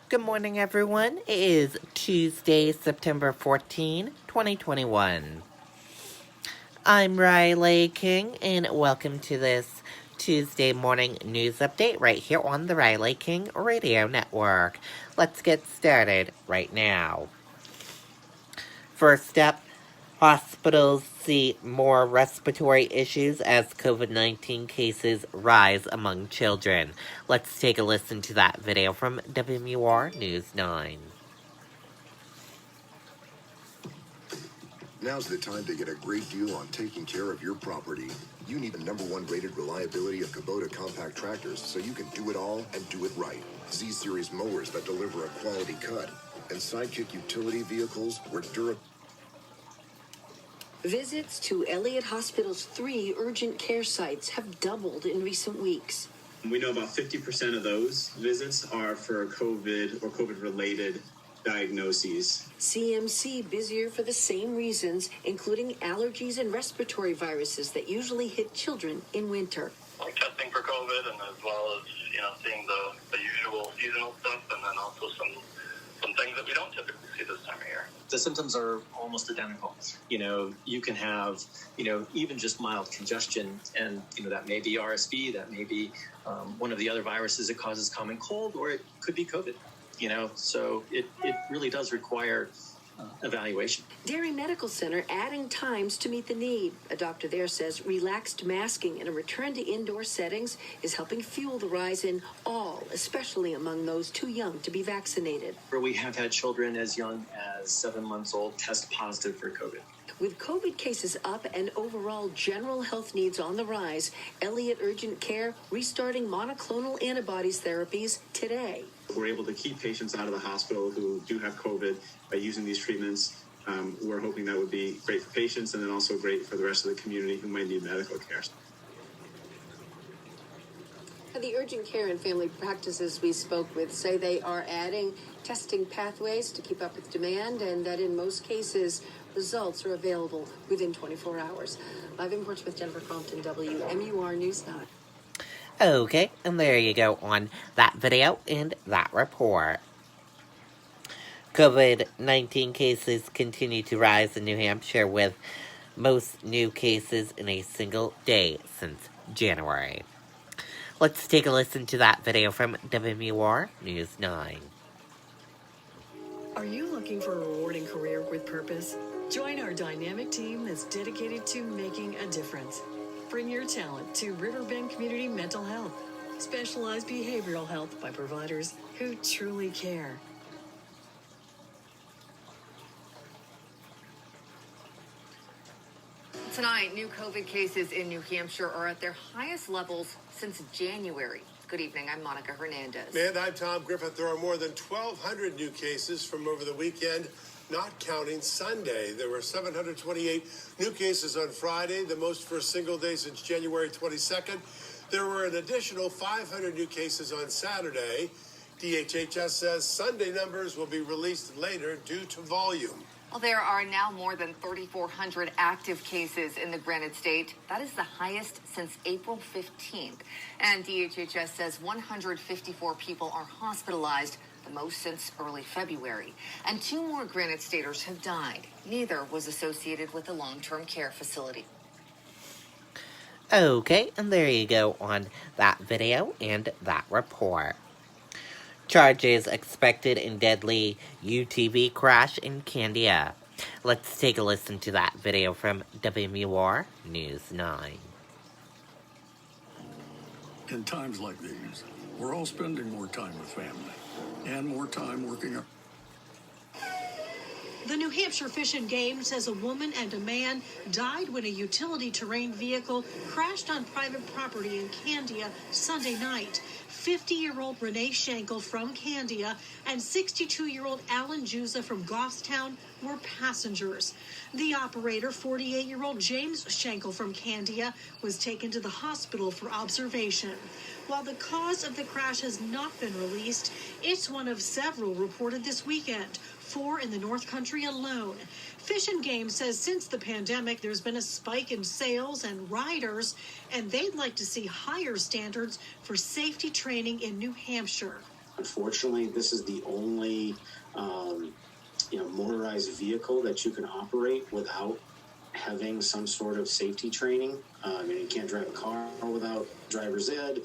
Good morning, everyone. It is Tuesday, September 14, 2021. I'm Riley King, and welcome to this Tuesday morning news update right here on the Riley King Radio Network. Let's get started right now. First up, hospitals see more respiratory issues as COVID-19 cases rise among children. Let's take a listen to that video from WMUR News 9. Now's the time to get a great deal on taking care of your property. You need the #1 rated reliability of Kubota compact tractors so you can do it all and do it right. Z-Series mowers that deliver a quality cut. And Sidekick utility vehicles where Visits to Elliott Hospital's 3 urgent care sites have doubled in recent weeks. We know about 50% of those visits are for COVID or COVID-related diagnoses. CMC busier for the same reasons, including allergies and respiratory viruses that usually hit children in winter. Like testing for COVID, and as well as, seeing the usual seasonal stuff, and then also some things that we don't typically see this time of year. The symptoms are almost identical. You can have, even just mild congestion, and, that may be RSV, that may be one of the other viruses that causes common cold, or it could be COVID, so it really does require evaluation. Derry Medical Center adding times to meet the need. A doctor there says relaxed masking and a return to indoor settings is helping fuel the rise in all, especially among those too young to be vaccinated. Where we have had children as young as 7 months old test positive for COVID. With COVID cases up and overall general health needs on the rise, Elliott Urgent Care restarting monoclonal antibodies therapies today. We're able to keep patients out of the hospital who do have COVID by using these treatments. We're hoping that would be great for patients and then also great for the rest of the community who might need medical care. The urgent care and family practices we spoke with say they are adding testing pathways to keep up with demand, and that in most cases, results are available within 24 hours. Live in Portsmouth, Jennifer Compton, WMUR News 9. Okay, and there you go on that video and that report. COVID-19 cases continue to rise in New Hampshire, with most new cases in a single day since January. Let's take a listen to that video from WMUR News 9. Are you looking for a rewarding career with purpose? Join our dynamic team that's dedicated to making a difference. Bring your talent to Riverbend Community Mental Health. Specialized behavioral health by providers who truly care. Tonight, new COVID cases in New Hampshire are at their highest levels since January. Good evening, I'm Monica Hernandez. And I'm Tom Griffith. There are more than 1,200 new cases from over the weekend, not counting Sunday. There were 728 new cases on Friday, the most for a single day since January 22nd. There were an additional 500 new cases on Saturday. DHHS says Sunday numbers will be released later due to volume. Well, there are now more than 3,400 active cases in the Granite State. That is the highest since April 15th. And DHHS says 154 people are hospitalized, the most since early February. And 2 more Granite Staters have died. Neither was associated with a long-term care facility. Okay, and there you go on that video and that report. Charges expected in deadly UTV crash in Candia. Let's take a listen to that video from WMUR News 9. In times like these, we're all spending more time with family and more time working up. The New Hampshire Fish and Game says a woman and a man died when a utility terrain vehicle crashed on private property in Candia Sunday night. 50-year-old Renee Schenkel from Candia and 62-year-old Alan Juza from Goffstown were passengers. The operator, 48-year-old James Schenkel from Candia, was taken to the hospital for observation. While the cause of the crash has not been released, it's one of several reported this weekend, 4 in the North Country alone. Fish and Game says since the pandemic, there's been a spike in sales and riders, and they'd like to see higher standards for safety training in New Hampshire. Unfortunately, this is the only motorized vehicle that you can operate without having some sort of safety training. You can't drive a car without driver's ed.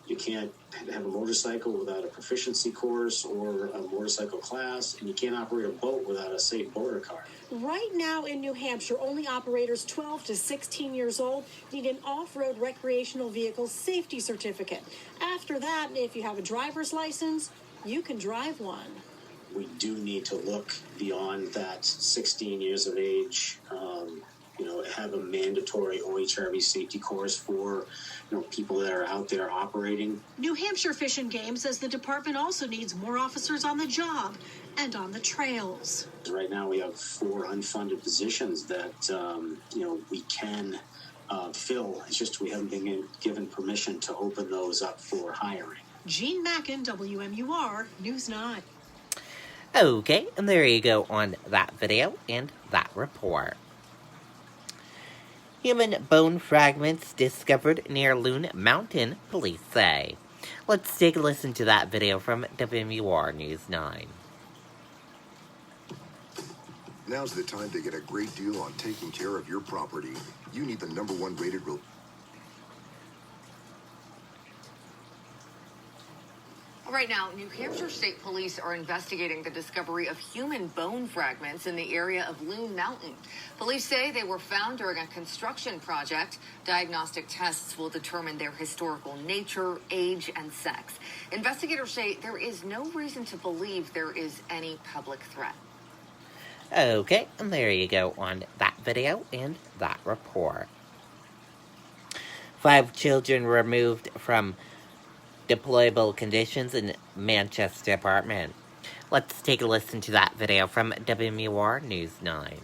You can't have a motorcycle without a proficiency course or a motorcycle class, and you can't operate a boat without a safe border car. Right now in New Hampshire, only operators 12 to 16 years old need an off-road recreational vehicle safety certificate. After that, if you have a driver's license, you can drive one. We do need to look beyond that 16 years of age, have a mandatory OHRV safety course for people that are out there operating. New Hampshire Fish and Game says the department also needs more officers on the job and on the trails. Right now we have 4 unfunded positions that, we can fill. It's just we haven't been given permission to open those up for hiring. Jean Mackin, WMUR, News 9. Okay, and there you go on that video and that report. Human bone fragments discovered near Loon Mountain, police say. Let's take a listen to that video from WMUR News 9. Now's the time to get a great deal on taking care of your property. You need the #1 rated Right now, New Hampshire State Police are investigating the discovery of human bone fragments in the area of Loon Mountain. Police say they were found during a construction project. Diagnostic tests will determine their historical nature, age, and sex. Investigators say there is no reason to believe there is any public threat. Okay, and there you go on that video and that report. 5 children removed from deployable conditions in Manchester apartment. Let's take a listen to that video from WMUR News 9.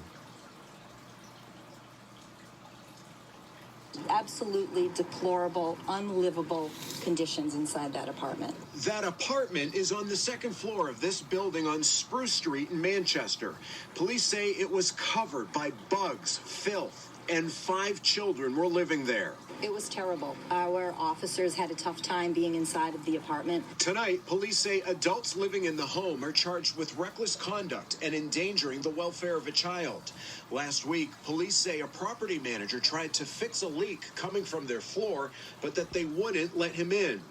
Absolutely deplorable, unlivable conditions inside that apartment. That apartment is on the 2nd floor of this building on Spruce Street in Manchester. Police say it was covered by bugs, filth, and 5 children were living there. It was terrible. Our officers had a tough time being inside of the apartment. Tonight, police say adults living in the home are charged with reckless conduct and endangering the welfare of a child. Last week, police say a property manager tried to fix a leak coming from their floor, but that they wouldn't let him in.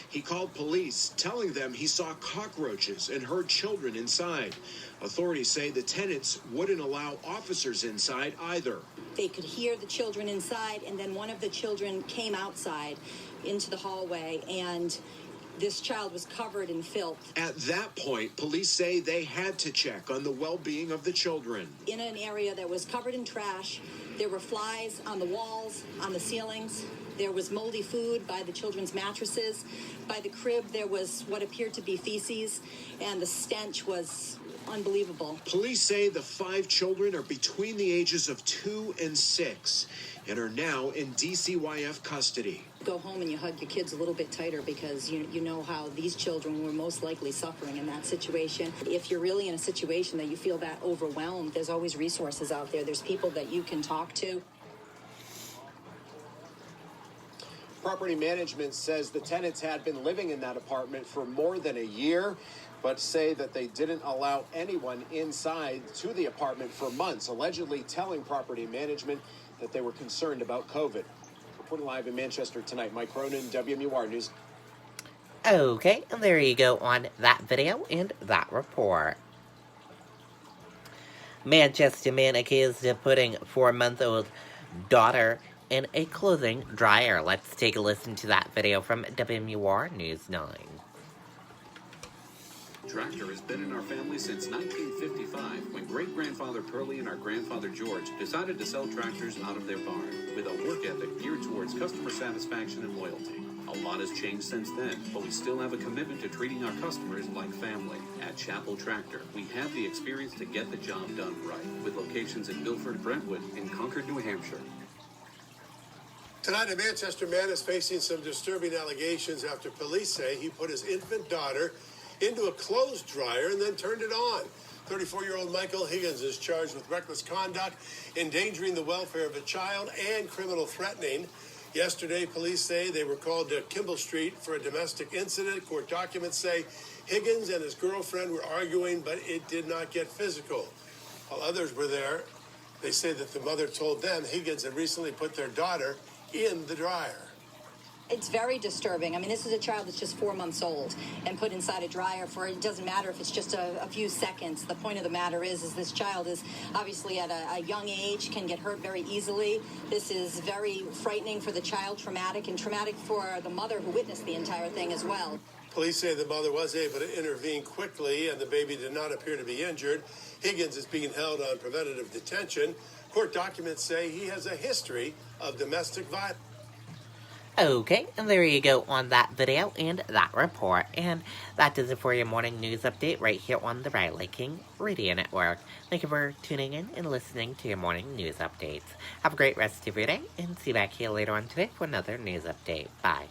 He called police, telling them he saw cockroaches and heard children inside. Authorities say the tenants wouldn't allow officers inside either. They could hear the children inside, and then one of the children came outside into the hallway, and this child was covered in filth. At that point, police say they had to check on the well-being of the children. In an area that was covered in trash, there were flies on the walls, on the ceilings. There was moldy food by the children's mattresses. By the crib, there was what appeared to be feces, and the stench was unbelievable. Police say the 5 children are between the ages of 2 and 6 and are now in DCYF custody. Go home and you hug your kids a little bit tighter, because you know how these children were most likely suffering in that situation. If you're really in a situation that you feel that overwhelmed, there's always resources out there. There's people that you can talk to. Property management says the tenants had been living in that apartment for more than a year, but say that they didn't allow anyone inside to the apartment for months, allegedly telling property management that they were concerned about COVID. Reporting live in Manchester tonight, Mike Cronin, WMUR News. Okay, and there you go on that video and that report. Manchester man accused of putting 4-month-old daughter in a clothing dryer. Let's take a listen to that video from WMUR News 9. Tractor has been in our family since 1955, when great-grandfather Pearlie and our grandfather George decided to sell tractors out of their barn, with a work ethic geared towards customer satisfaction and loyalty. A lot has changed since then, but we still have a commitment to treating our customers like family. At Chapel Tractor, we have the experience to get the job done right, with locations in Milford, Brentwood, and Concord, New Hampshire. Tonight, a Manchester man is facing some disturbing allegations after police say he put his infant daughter into a clothes dryer and then turned it on. 34-year-old Michael Higgins is charged with reckless conduct, endangering the welfare of a child, and criminal threatening. Yesterday, police say they were called to Kimball Street for a domestic incident. Court documents say Higgins and his girlfriend were arguing, but it did not get physical. While others were there, they say that the mother told them Higgins had recently put their daughter in the dryer. It's very disturbing. I mean, this is a child that's just 4 months old and put inside a dryer for, it doesn't matter if it's just a few seconds. The point of the matter is this child is obviously at a young age, can get hurt very easily. This is very frightening for the child, traumatic, and traumatic for the mother who witnessed the entire thing as well. Police say the mother was able to intervene quickly and the baby did not appear to be injured. Higgins is being held on preventative detention. Court documents say he has a history of domestic violence. Okay, and there you go on that video and that report. And that does it for your morning news update right here on the Riley King Radio Network. Thank you for tuning in and listening to your morning news updates. Have a great rest of your day and see you back here later on today for another news update. Bye.